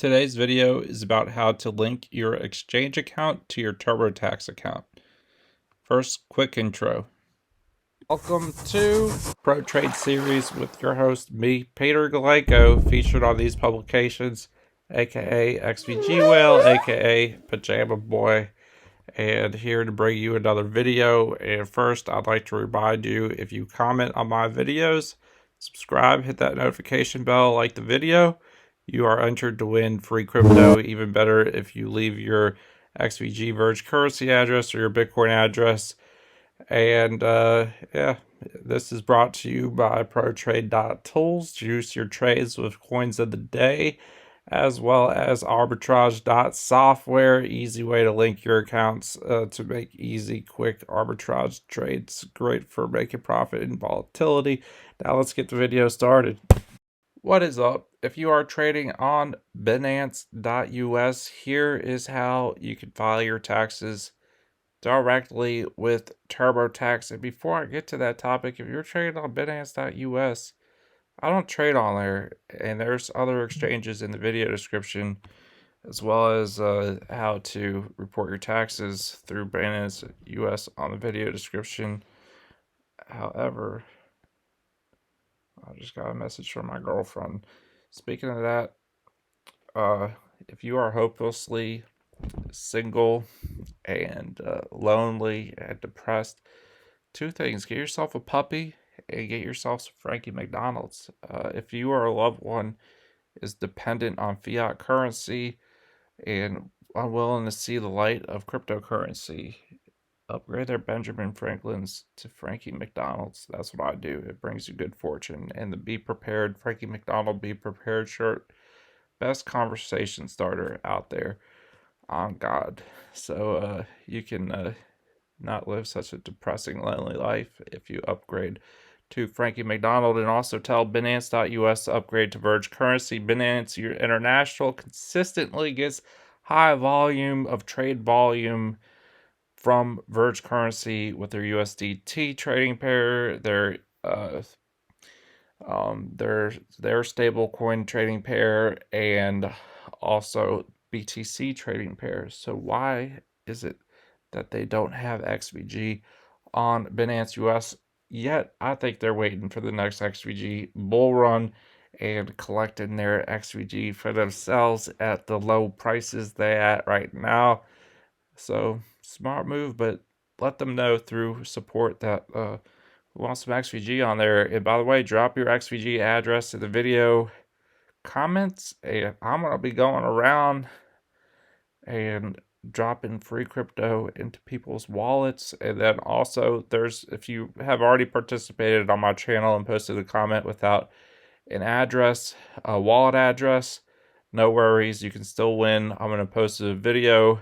Today's video is about how to link your Exchange account to your TurboTax account. First, quick intro. Welcome to Pro Trade Series with your host, me, Peter Lykke, featured on these publications, aka XVG Whale, aka Pajama Boy, and here to bring you another video. And first, I'd like to remind you, if you comment on my videos, subscribe, hit that notification bell, like the video, you are entered to win free crypto. Even better if you leave your XVG Verge currency address or your Bitcoin address. And yeah, this is brought to you by ProTrade.Tools. Juice your trades with coins of the day, as well as Arbitrage.Software. Easy way to link your accounts to make easy, quick arbitrage trades. Great for making profit in volatility. Now let's get the video started. What is up? If you are trading on Binance.us, here is how you can file your taxes directly with TurboTax. And before I get to that topic, if you're trading on Binance.us, I don't trade on there, and there's other exchanges in the video description, as well as how to report your taxes through Binance.us on the video description. However, I just got a message from my girlfriend. Speaking of that, if you are hopelessly single and lonely and depressed, two things: get yourself a puppy and get yourself some Frankie McDonald's. If you or a loved one is dependent on fiat currency and unwilling to see the light of cryptocurrency, upgrade their Benjamin Franklins to Frankie McDonald's. That's what I do. It brings you good fortune. And the Be Prepared Frankie McDonald Be Prepared shirt, best conversation starter out there on God. So you can not live such a depressing, lonely life if you upgrade to Frankie McDonald. And also tell Binance.us to upgrade to Verge currency. Binance, your international, consistently gets high volume of trade volume from Verge currency with their USDT trading pair, their stable coin trading pair, and also BTC trading pairs. So why is it that they don't have XVG on Binance US yet? I think they're waiting for the next XVG bull run and collecting their XVG for themselves at the low prices they're at right now. So smart move, but let them know through support that we want some XVG on there. And by the way, drop your XVG address in the video comments, and I'm gonna be going around and dropping free crypto into people's wallets. And then also, if you have already participated on my channel and posted a comment without an address, a wallet address, no worries, you can still win. I'm gonna post a video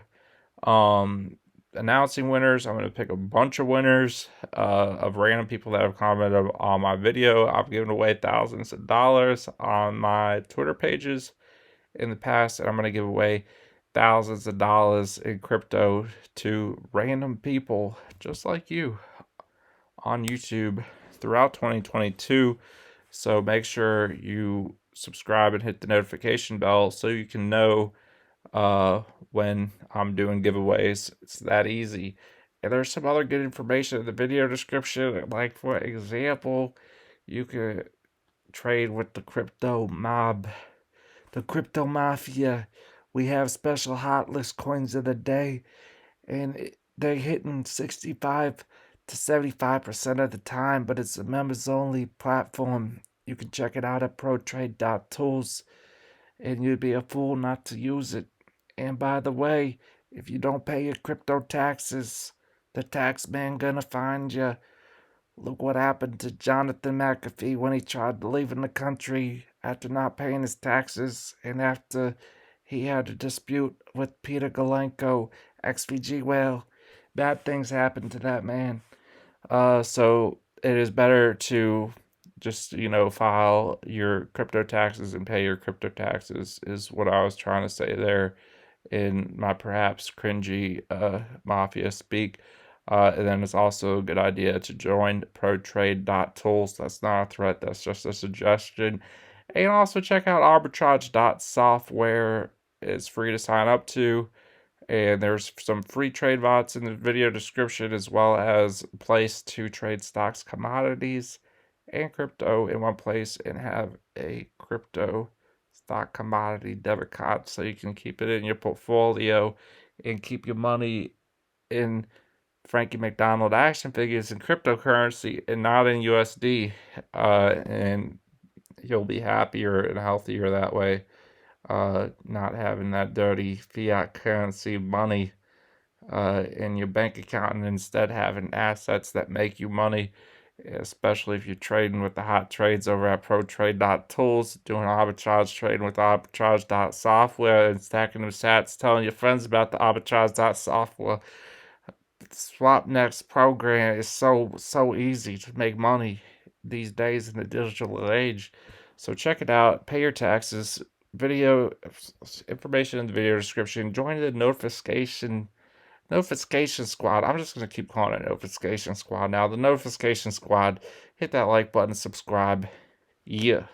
announcing winners. I'm going to pick a bunch of winners of random people that have commented on my video. I've given away thousands of dollars on my Twitter pages in the past, and I'm going to give away thousands of dollars in crypto to random people just like you on YouTube throughout 2022. So make sure you subscribe and hit the notification bell so you can know when I'm doing giveaways. It's that easy. And there's some other good information in the video description. Like, for example, you could trade with the crypto mob, the crypto mafia. We have special hot list coins of the day, and they're hitting 65 to 75% of the time, but it's a members only platform. You can check it out at ProTrade.Tools, and you'd be a fool not to use it. And by the way, if you don't pay your crypto taxes, the tax man gonna find you. Look what happened to Jonathan McAfee when he tried leaving the country after not paying his taxes, and after he had a dispute with Peter Galenko, XVG Whale. Bad things happened to that man. So it is better to just, file your crypto taxes and pay your crypto taxes, is what I was trying to say there in my perhaps cringy mafia speak. And then it's also a good idea to join ProTrade.Tools. That's not a threat, that's just a suggestion. And also check out arbitrage.software. It's free to sign up to. And there's some free trade bots in the video description, as well as a place to trade stocks, commodities, and crypto in one place, and have a crypto stock commodity debit card so you can keep it in your portfolio and keep your money in Frankie McDonald action figures and cryptocurrency and not in USD. And you'll be happier and healthier that way. Not having that dirty fiat currency money in your bank account, and instead having assets that make you money, especially if you're trading with the hot trades over at protrade.tools, doing arbitrage trading with arbitrage.software, and stacking them sats, telling your friends about the arbitrage.software. Swftx program is so easy to make money these days in the digital age. So check it out. Pay your taxes. Video information in the video description. Join the notification squad. I'm just gonna keep calling it notification squad now. The notification squad. Hit that like button, subscribe. Yeah.